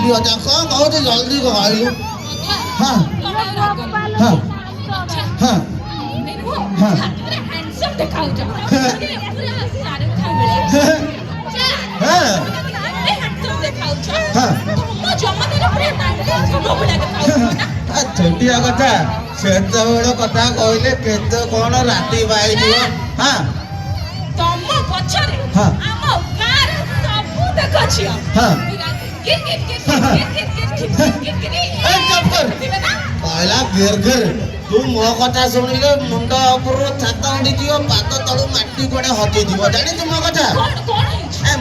ଜଲ୍ଦି ଅଜା କ'ଣ କହୁଛୁ ଜଲ୍ଦି କହିଲୁ ହଁ ହଁ ହଁ ହଁ ଛୋଟିଆ କଥା ସେତେବେଳେ କଥା କହିଲେ କେତେ କ'ଣ ରାତି ପାଇଯିବ ହଁ ତମ ପଛରେ ହଁ ଆମ ଗାଁରେ ସବୁ ଦେଖ ଝିଅ ହଁ କହିଲା ଘେର ଘେର ତୁ ମୋ କଥା ଶୁଣିଲେ ମୁଣ୍ଡ ଉପରୁ ଛାତ ଉଡ଼ିଯିବ ପାଦ ତଳୁ ମାଟି କୁଆଡ଼େ ହଜିଯିବ ଜାଣିଛୁ ମୋ କଥା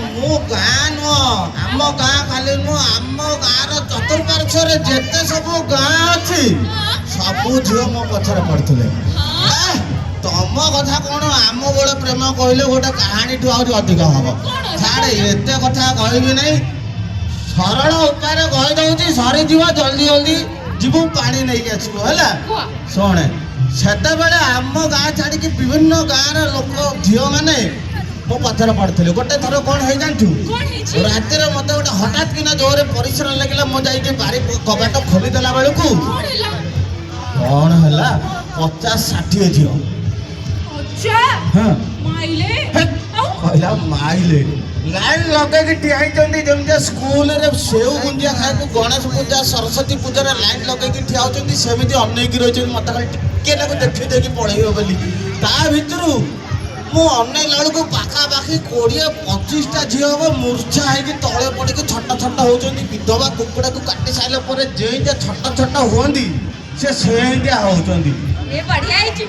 ମୁଁ ଗାଁ ନୁହଁ ଆମ ଗାଁ ଖାଲି ନୁହଁ ଆମ ଗାଁର ଚତୁଃପାର୍ଶ୍ୱରେ ଯେତେ ସବୁ ଗାଁ ଅଛି ସବୁ ଝିଅ ମୋ ପଛରେ ପଡ଼ିଥିଲେ ତମ କଥା କ'ଣ ଆମ ବେଳେ ପ୍ରେମ କହିଲେ ଗୋଟେ କାହାଣୀଠୁ ଆହୁରି ଅଧିକ ହବ ଛାଡ଼େ ଏତେ କଥା କହିବି ନାହିଁ ସରଳ ଉପାୟରେ କହିଦେଉଛି ସରିଯିବ ଜଲ୍ଦି ଜଲ୍ଦି ଯିବୁ ପାଣି ନେଇକି ଆସିବୁ ହେଲା ଶୁଣେ ସେତେବେଳେ ଆମ ଗାଁ ଛାଡ଼ିକି ବିଭିନ୍ନ ଗାଁର ଲୋକ ଝିଅମାନେ ମୋ ପଛରେ ପଡ଼ିଥିଲେ ଗୋଟେ ଥର କ'ଣ ହେଇ ଜାଣିଛୁ ରାତିରେ ମତେ ଗୋଟେ ହଠାତ୍ କିନା ଜୋରରେ ପରିଶ୍ରମ ଲାଗିଲା ମୁଁ ଯାଇକି ବାରି କବାଟ ଖୋଲିଦେଲା ବେଳକୁ କ'ଣ ହେଲା 50-60 ଝିଅ କହିଲା ମାଇଲେ ଲାଇନ୍ ଲଗେଇକି ଠିଆ ହେଇଛନ୍ତି ଯେମିତି ସ୍କୁଲରେ ସେଉ ଗୁଞ୍ଜିଆ ଖାଇବାକୁ ଗଣେଶ ପୂଜା ସରସ୍ୱତୀ ପୂଜାରେ ଲାଇନ୍ ଲଗେଇକି ଠିଆ ହଉଛନ୍ତି ସେମିତି ଅନେଇକି ରହିଛନ୍ତି ମତେ ଖାଲି ଟିକେ ନାକୁ ଦେଖି ଦେଇକି ପଳେଇବ ବୋଲି ତା ଭିତରୁ ମୁଁ ଅନେଇଲା ବେଳକୁ ପାଖାପାଖି 20-25ଟା ଝିଅ ହବ ମୂର୍ଚ୍ଛା ହେଇକି ତଳେ ପଡ଼ିକି ଛଟ ଛଟ ହଉଛନ୍ତି ବିଧବା କୁକୁଡ଼ାକୁ କାଟି ସାରିଲା ପରେ ଯେଇଁଟା ଛଟ ଛଟ ହୁଅନ୍ତି ସେ ସେମିତିଆ ହଉଛନ୍ତି ଏ ବଢିଆ ହେଇଛି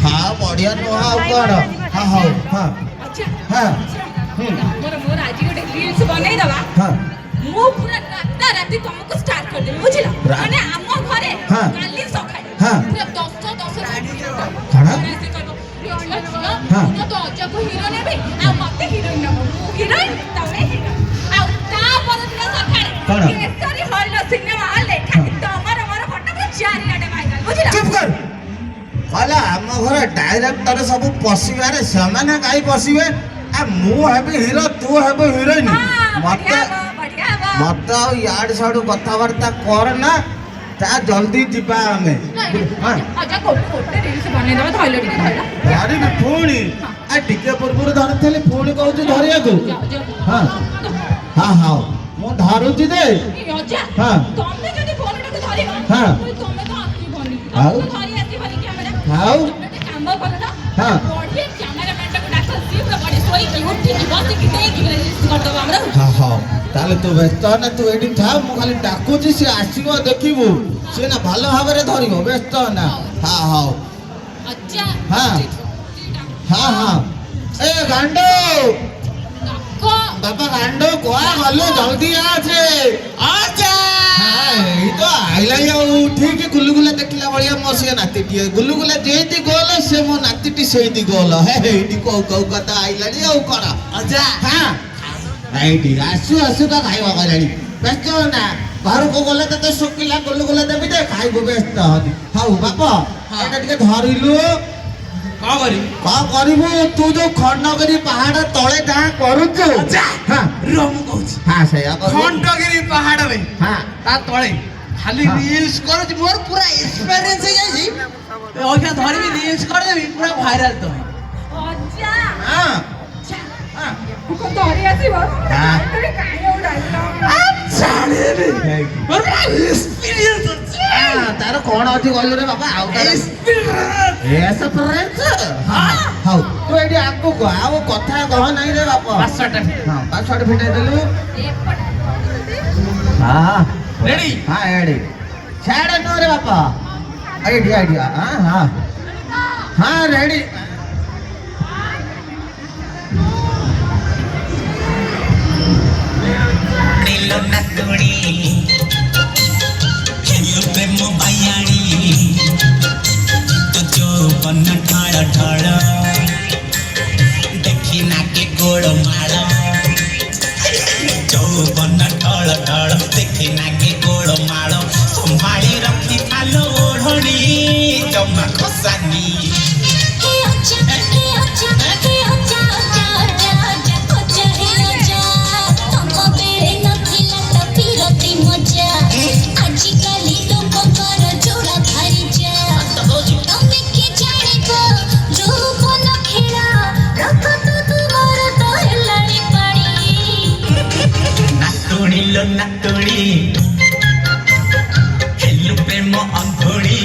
ହଁ ବଢିଆ ନୁହଁ ଆଉ କ'ଣ ହଁ ହଉ ହଁ ହଁ ମୋର ଆଜି ଗୋଟେ ରିଲ୍ସ ବନେଇଦବା ମୁଁ ପୁରା ରାତି ତମକୁ ଷ୍ଟାର୍ଟ କରିଦେବି ବୁଝିଲ ମାନେ ଆମ ଘରେ କାଲି ସକାଳେ ପୁରା 10 ତ ଅଜାକୁ ହିରୋ ନେବି ଆଉ ମତେ ହିରୋଇନ ନବ ମୁଁ ହିରୋଇନ ତମେ ହିରୋ ଆଉ ତାପରେ ଦିନ ସକାଳେ କେସରୀ ହଲ୍ ସିନେମା ହଲ୍ ଦେଖାକି ତମର ମୋର ଫଟୋ ପୁରା ଚାରିଆଡ଼େ ଭାଇରାଲ ବୁଝିଲ ଚୁପ କର କହିଲା ଆମ ଘର ଡାଇରେକ୍ଟର ସବୁ ପଶିବାରେ ସେମାନେ କାହିଁ ପଶିବେ ମୁଁ ହେବି ହିରୋ ତୁ ହେବୁ ହିରୋଇନ ମତେ ଆଉ ଇଆଡେ ସାଡୁ କଥାବାର୍ତ୍ତା କର ନା ତା ଜଲ୍ଦି ଯିବା ଆମେ ଧରିବି ପୁଣି ଟିକେ ପୂର୍ବରୁ ଧରିଥିଲି ପୁଣି କହୁଛୁ ଧରିବାକୁ ହଁ ହଁ ହଉ ମୁଁ ଧରୁଛି ଯେ ହଁ ହଁ ଆଉ ହଁ ତାହେଲେ ତୁ ବ୍ୟସ୍ତ ନା ତୁ ଏଇଠି ଥା ମୁଁ ଖାଲି ଡାକୁଛି ସିଏ ଆସିବ ଦେଖିବୁ ସିଏ ନା ଭଲ ଭାବରେ ଧରିବ ବ୍ୟସ୍ତ ନା ହଁ ହଉ ହଁ ହଁ ହଁ ଏ ଗାଣ୍ଡ ବାପା ଗାଣ୍ଡ କୁଆ ଗଲୁ ଜଲ୍ଦି ଆସେ ଏଇ ତ ଆଇଲାଇ ଆଉ ଠିକ ଗୁଲୁଗୁଲା ଦେଖିଲା ଭଳିଆ ମୋ ସିଏ ନାତିଟିଏ ଗୁଲୁଗୁଲା ଯେମିତି ଗୋଲ ସେ ମୋ ନାତିଟି ସେଇଠି ଗୋଲ ଏଇଠି କୋଉ କୋଉ କଥା ଆଇଲାଣି ଆଉ କ'ଣ ଅଜା ହଁ ଏଇଠି ଆସୁ ଆସୁ ତ ଖାଇବା ଗଲାଣି ବ୍ୟସ୍ତ ନା ଘରକୁ ଗଲେ ତତେ ଶୁଖିଲା ଗୁଲୁଗୁଲା ଦେବି ଦେ ଖାଇବୁ ବ୍ୟସ୍ତ ହନି ହଉ ବାପ ଏଇଟା ଟିକେ ଧରିଲୁ କ'ଣ କରିବୁ ତୁ ଯୋଉ ଖଣ୍ଡଗିରି ପାହାଡ ତଳେ ଯାହା କରୁଛୁ ମୁଁ କହୁଛି ହଁ ସେଇଆ ଖଣ୍ଡଗିରି ପାହାଡରେ ତା ତଳେ ଖାଲି ରିଲ୍ସ କରୁଛି ମୋର ପୁରା ଏକ୍ସପିରିଏନ୍ସ ହେଇଯାଇଛି ଅଇଖା ଧରିବି ରିଲ୍ସ କରିଦେବି ପୁରା ଭାଇରାଲ ତମେ ଧରି ଆସିବ ତାର କ'ଣ ଅଛି କହିଲୁ ରେ ବାପା ଆଉ ହଉ ତୁ ଏଇଠି ଆଗକୁ ଆଉ କଥା କହ ନାହିଁ ରେ ବାପା ପାସୱାର୍ଡ ଫିଟେଇ ଦେଲୁ ରେଡି ହଁ ଏଡି ଛାଡେ ନୁ ରେ ବାପା ଏଇଠି ଏଇଠି ହଁ ରେଡି ପ୍ରେମ ବାୟାଣୀ ତୁ ଯୌବନ ଢାଳ ଢାଳ ଦେଖି ନାକେ ଗୋଳ ମାଳ ଯୌବନ ଢଳ ଢଳ ଦେଖି ନାକେ ଗୋଳ ମାଳ ସମ୍ଭାଳି ରଖି ଖାଲ ଓଢ଼ଣୀ ଜମା ଖସାନି ନାତୁଣୀ ହେଲୁ ପ୍ରେମ ଅଙ୍ଗୁଳି